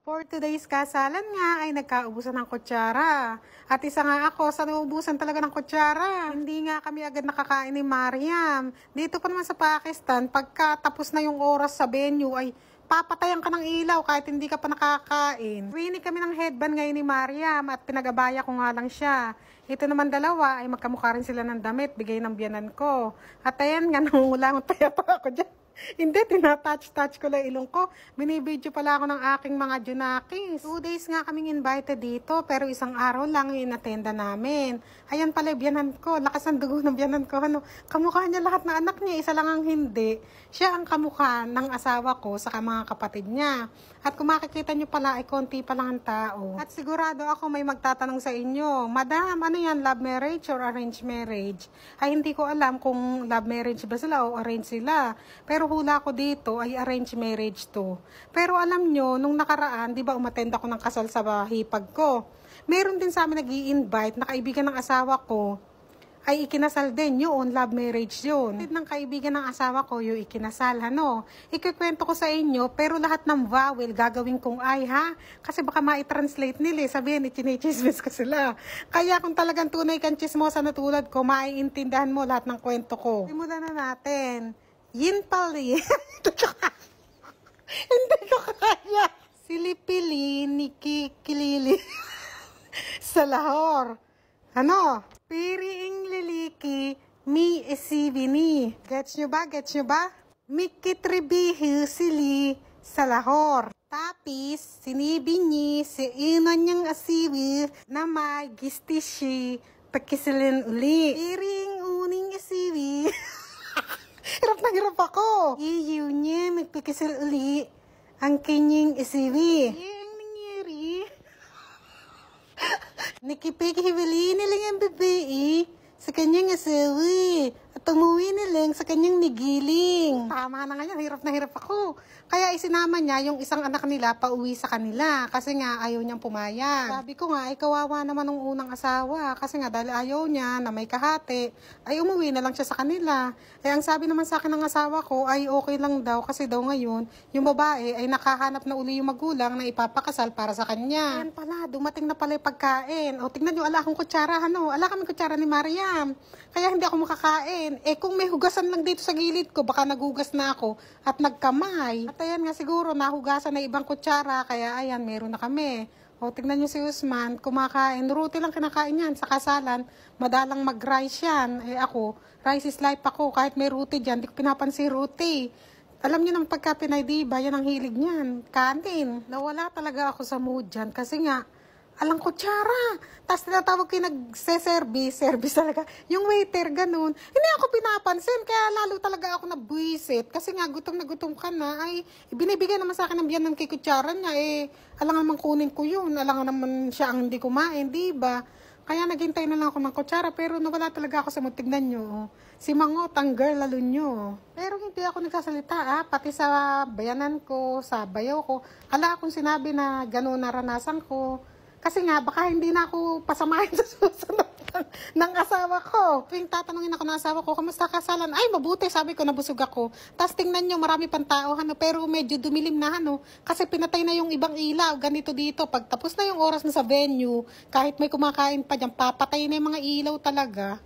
For today's kasalan nga ay nagkaubusan ng kutsara. At isa nga ako sa naubusan talaga ng kutsara. Hindi nga kami agad nakakain ni Mariam. Dito pa naman sa Pakistan, pagka tapos na yung oras sa venue ay papatayan ka ng ilaw kahit hindi ka pa nakakain. Winnie kami ng headband ngayon ni Mariam at pinagabaya ko nga lang siya. Ito naman dalawa ay magkamukha rin sila ng damit, bigay ng biyanan ko. At ayan nga, nangungulangot pa ako dyan. Hindi, tinatouch-touch ko lang ilong ko. Binibidyo pala ako ng aking mga junakis. 2 days nga kaming invited dito, pero isang araw lang yung inattenda namin. Ayan pala biyanan ko, lakas ang dugo ng biyanan ko. Kamukha niya lahat na anak niya, isa lang ang hindi. Siya ang kamukha ng asawa ko sa mga kapatid niya. At kung makikita niyo pala ay konti pa lang ang tao. At sigurado ako may magtatanong sa inyo, Madam, ano yan, love marriage or arranged marriage? Ay hindi ko alam kung love marriage ba sila o arrange sila. Pero hula ko dito ay arranged marriage to. Pero alam nyo, nung nakaraan, di ba umattend ako ng kasal sa hipag ko. Meron din sa amin nag-i-invite na kaibigan ng asawa ko ay ikinasal din yun, love marriage yun. Ng kaibigan ng asawa ko yung ikinasal, Ikikwento ko sa inyo, pero lahat ng vowel gagawin kong ay, ha? Kasi baka ma-translate nila, sabihin, ichinichismis ko sila. Kaya kung talagang tunay kang chismosa na tulad ko, maiintindihan mo lahat ng kwento ko. Simulan na natin. Yin pali. Hindi ko kaya. Silipili ni Kikilili. Sa Lahore. Piriing liliki mi esibini. Gets nyo ba? Gets nyo ba? Mikitribihi sili sa Lahore. Tapis, sinibinyi si ino niyang asibi na may gistishi pakisilin uli. Piring uning asibi. Hirap na hirap ako. Iyaw niya magpakisil uli ang kanyang isiwi. Ang nangyari. Nakipaghiwalay na lang ang babae sa kanyang asawi at umuwi na lang sa kanyang nigiling. Tama na ngayon, hirap na hirap ako. Kaya isinama niya yung isang anak nila pauwi sa kanila kasi nga ayaw niyang pumayag. Sabi ko nga, ay kawawa naman ng unang asawa kasi nga dahil ayaw niya na may kahati, ay umuwi na lang siya sa kanila. Kaya ang sabi naman sa akin ng asawa ko ay okay lang daw kasi daw ngayon yung babae ay nakahanap na uli yung magulang na ipapakasal para sa kanya. Ayan pala, dumating na pala yung pagkain. O tingnan nyo, ala akong kutsara, ala kami kutsara ni Mariam. Kaya hindi ako makakain. Kung may hugasan lang dito sa gilid ko, baka nagugas na ako at nagkamay. At ayan nga siguro, nahugasan na ibang kutsara, kaya ayan, meron na kami. O, tignan nyo si Usman, kumakain. Ruti lang kinakain yan sa kasalan. Madalang mag-rice yan. Ako, rice is life ako. Kahit may ruti dyan, di ko pinapansin ruti. Alam niyo ng pagka Pinay diba, yan ang hilig niyan. Kanin. Nawala talaga ako sa mood dyan kasi nga, alang kutsara. Tapos tinatawag ko yung nagse-service talaga. Yung waiter, ganun. Hindi ako pinapansin, kaya lalo talaga ako nabwisit. Kasi nga, gutom na gutom ka na, ay binibigay naman sa akin ng biyanan kay kutsara niya, alangan naman kunin ko yun. Alangan naman siya ang hindi kumain, diba? Kaya naghintay na lang ako ng kutsara, pero nawala talaga ako sa mood. Tignan nyo, si Mangot, ang girl, lalo nyo. Pero hindi ako nagsasalita, pati sa bayanan ko, sa bayaw ko. Ala akong sinabi na gano'n naranasan ko. Kasi nga, baka hindi na ako pasamahin sa susunod ng asawa ko. Tuwing tatanungin ako ng asawa ko, kamusta kasalan? Ay, mabuti, sabi ko, nabusog ako. Tapos tingnan nyo, marami pang tao, pero medyo dumilim na, kasi pinatay na yung ibang ilaw, ganito dito. Pag tapos na yung oras na sa venue, kahit may kumakain pa dyan, papatay na yung mga ilaw talaga.